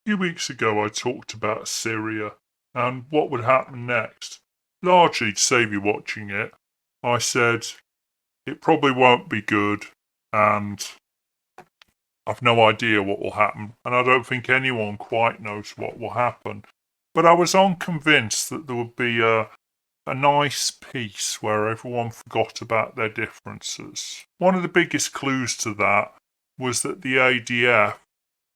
few weeks ago, I talked about Syria and what would happen next. Largely to save you watching it, I said it probably won't be good and I've no idea what will happen, and I don't think anyone quite knows what will happen. But I was unconvinced that there would be a nice peace where everyone forgot about their differences. One of the biggest clues to that was that the ADF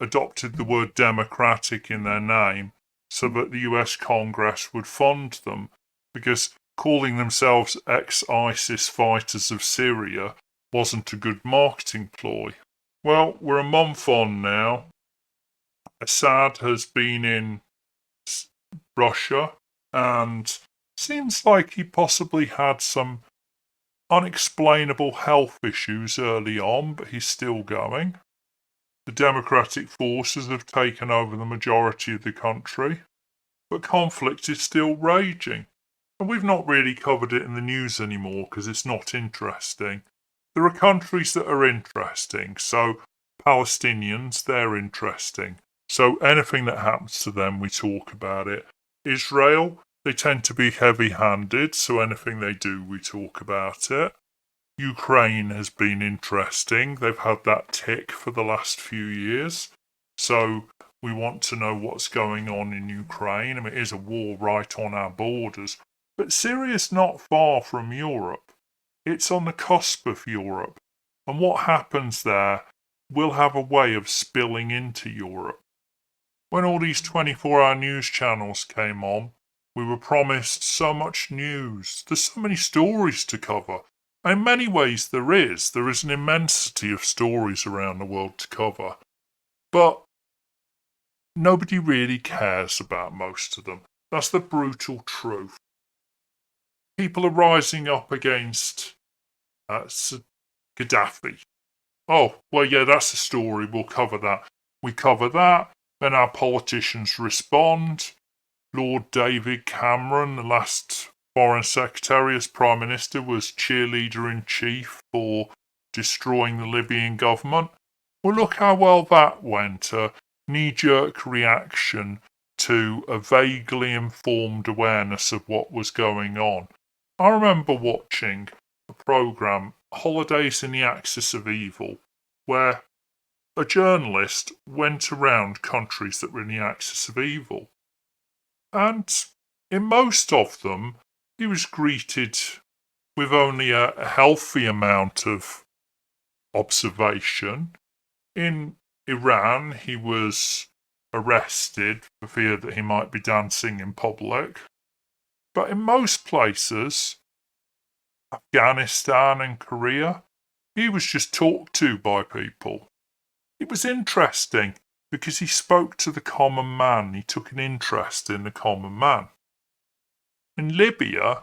adopted the word democratic in their name so that the US Congress would fund them, because calling themselves ex-ISIS fighters of Syria wasn't a good marketing ploy. Well, we're a month on now. Assad has been in Russia and seems like he possibly had some unexplainable health issues early on, but he's still going. The democratic forces have taken over the majority of the country, but conflict is still raging. And we've not really covered it in the news anymore because it's not interesting. There are countries that are interesting, so Palestinians, they're interesting. So anything that happens to them, we talk about it. Israel, they tend to be heavy handed, so anything they do, we talk about it. Ukraine has been interesting. They've had that tick for the last few years. So we want to know what's going on in Ukraine. I mean, it is a war right on our borders. But Syria's not far from Europe. It's on the cusp of Europe. And what happens there will have a way of spilling into Europe. When all these 24-hour news channels came on, we were promised so much news. There's so many stories to cover. In many ways, there is. There is an immensity of stories around the world to cover. But nobody really cares about most of them. That's the brutal truth. People are rising up against Gaddafi. Oh, well, yeah, that's a story. We'll cover that. We cover that, then our politicians respond. Lord David Cameron, the last Foreign Secretary as Prime Minister, was cheerleader in chief for destroying the Libyan government. Well, look how well that went. A knee-jerk reaction to a vaguely informed awareness of what was going on. I remember watching a programme, Holidays in the Axis of Evil, where a journalist went around countries that were in the axis of evil. And in most of them, he was greeted with only a healthy amount of observation. In Iran, he was arrested for fear that he might be dancing in public. But in most places, Afghanistan and Korea, he was just talked to by people. It was interesting because he spoke to the common man. He took an interest in the common man. In Libya,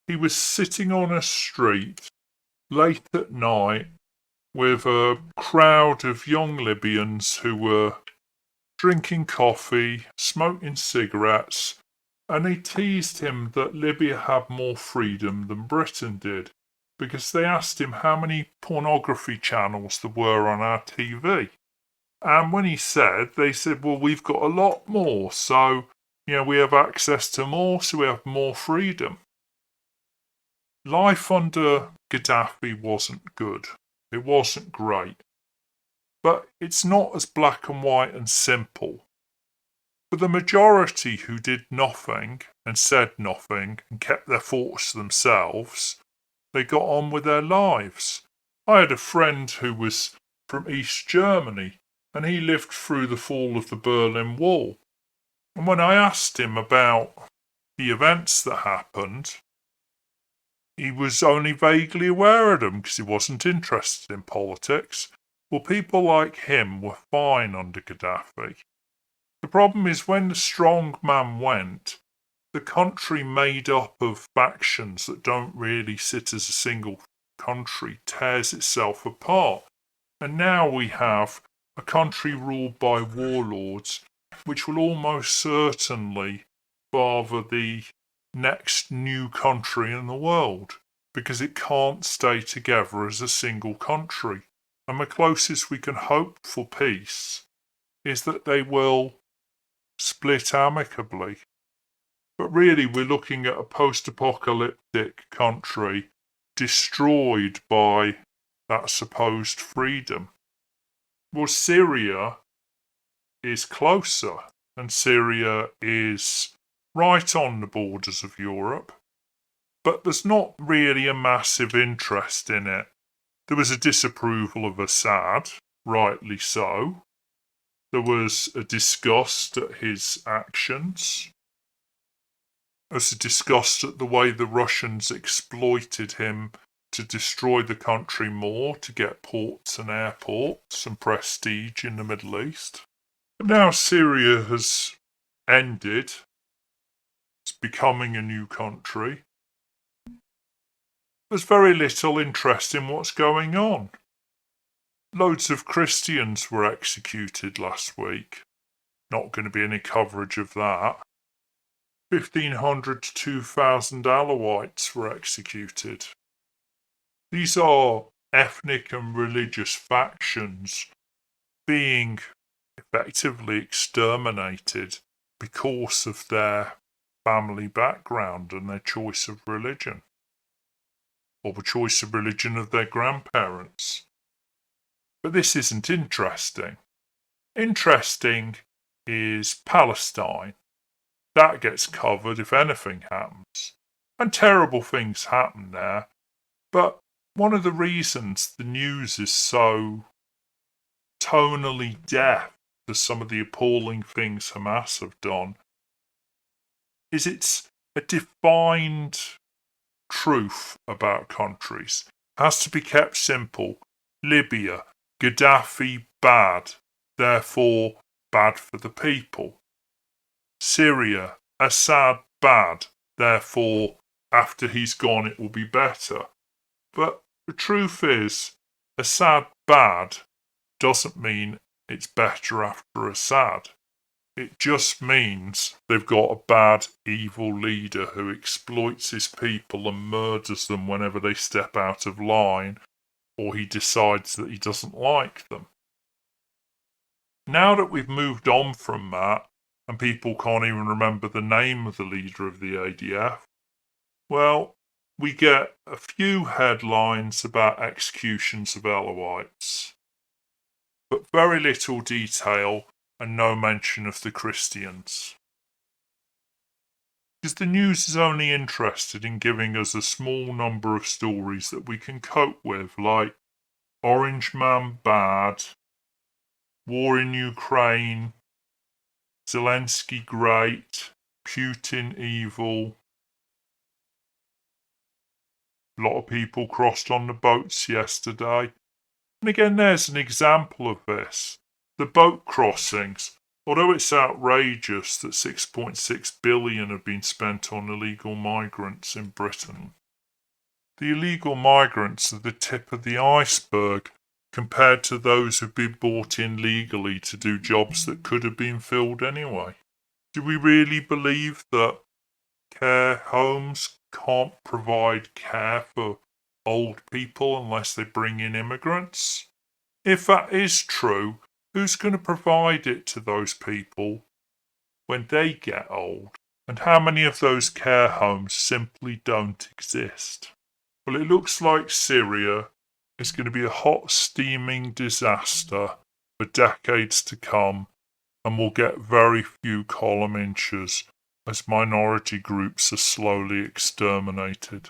he was sitting on a street late at night with a crowd of young Libyans who were drinking coffee, smoking cigarettes, and they teased him that Libya had more freedom than Britain did because they asked him how many pornography channels there were on our TV. And when he said, they said, well, we've got a lot more, so, we have access to more, so we have more freedom. Life under Gaddafi wasn't good. It wasn't great. But it's not as black and white and simple. For the majority who did nothing and said nothing and kept their thoughts to themselves, they got on with their lives. I had a friend who was from East Germany, and he lived through the fall of the Berlin Wall. And when I asked him about the events that happened, he was only vaguely aware of them because he wasn't interested in politics. Well, people like him were fine under Gaddafi. The problem is when the strong man went, the country made up of factions that don't really sit as a single country tears itself apart. And now we have a country ruled by warlords, which will almost certainly father the next new country in the world, because it can't stay together as a single country. And the closest we can hope for peace is that they will split amicably. But really, we're looking at a post-apocalyptic country destroyed by that supposed freedom. Well, Syria is closer, and Syria is right on the borders of Europe, but there's not really a massive interest in it. There was a disapproval of Assad, rightly so. There was a disgust at his actions. There was a disgust at the way the Russians exploited him to destroy the country more, to get ports and airports and prestige in the Middle East. But now Syria has ended. It's becoming a new country. There's very little interest in what's going on. Loads of Christians were executed last week. Not going to be any coverage of that. 1,500 to 2,000 Alawites were executed. These are ethnic and religious factions being effectively exterminated because of their family background and their choice of religion, or the choice of religion of their grandparents. But this isn't interesting. Interesting is Palestine. That gets covered if anything happens. And terrible things happen there. But one of the reasons the news is so tonally deaf to some of the appalling things Hamas have done is it's a defined truth about countries. It has to be kept simple. Libya, Gaddafi bad, therefore bad for the people. Syria, Assad bad, therefore after he's gone it will be better. But the truth is, Assad bad doesn't mean it's better after Assad. It just means they've got a bad, evil leader who exploits his people and murders them whenever they step out of line, or he decides that he doesn't like them. Now that we've moved on from that, and people can't even remember the name of the leader of the ADF, well, we get a few headlines about executions of Alawites, but very little detail and no mention of the Christians. Because the news is only interested in giving us a small number of stories that we can cope with, like Orange Man bad, war in Ukraine, Zelensky great, Putin evil. A lot of people crossed on the boats yesterday. And again, there's an example of this. The boat crossings, although it's outrageous that 6.6 billion have been spent on illegal migrants in Britain, the illegal migrants are the tip of the iceberg compared to those who've been brought in legally to do jobs that could have been filled anyway. Do we really believe that care homes can't provide care for old people unless they bring in immigrants? If that is true, who's going to provide it to those people when they get old? And how many of those care homes simply don't exist? Well, it looks like Syria is going to be a hot, steaming disaster for decades to come, and will get very few column inches as minority groups are slowly exterminated.